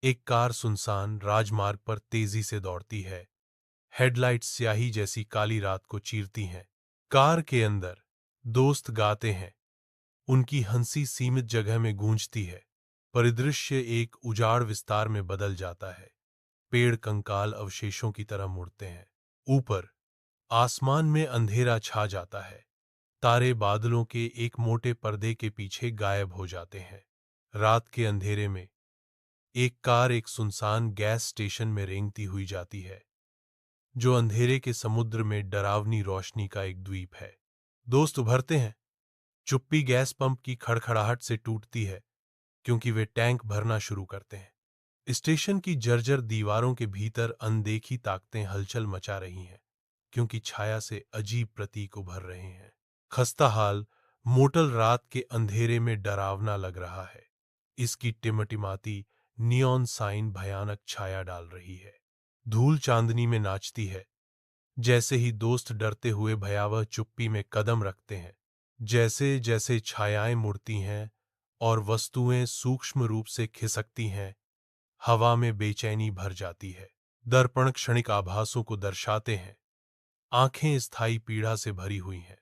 एक कार सुनसान राजमार्ग पर तेजी से दौड़ती है। हेडलाइट्स स्याही जैसी काली रात को चीरती हैं। कार के अंदर दोस्त गाते हैं। उनकी हंसी सीमित जगह में गूंजती है। परिदृश्य एक उजाड़ विस्तार में बदल जाता है। पेड़ कंकाल अवशेषों की तरह मुड़ते हैं। ऊपर आसमान में अंधेरा छा जाता है। तारे बादलों के एक मोटे पर्दे के पीछे गायब हो जाते हैं। रात के अंधेरे में एक कार एक सुनसान गैस स्टेशन में रेंगती हुई जाती है, जो अंधेरे के समुद्र में डरावनी रोशनी का एक द्वीप है। दोस्त उभरते हैं। चुप्पी गैस पंप की खड़खड़ाहट से टूटती है, क्योंकि वे टैंक भरना शुरू करते हैं। स्टेशन की जर्जर दीवारों के भीतर अनदेखी ताकतें हलचल मचा रही हैं, क्योंकि छाया से अजीब प्रतीक उभर रहे हैं। खस्ता हाल मोटल रात के अंधेरे में डरावना लग रहा है। इसकी टिमटिमाती नियॉन साइन भयानक छाया डाल रही है। धूल चांदनी में नाचती है। जैसे ही दोस्त डरते हुए भयावह चुप्पी में कदम रखते हैं, जैसे जैसे छायाएं मुड़ती हैं और वस्तुएं सूक्ष्म रूप से खिसकती हैं, हवा में बेचैनी भर जाती है। दर्पण क्षणिक आभासों को दर्शाते हैं। आंखें स्थायी पीड़ा से भरी हुई हैं।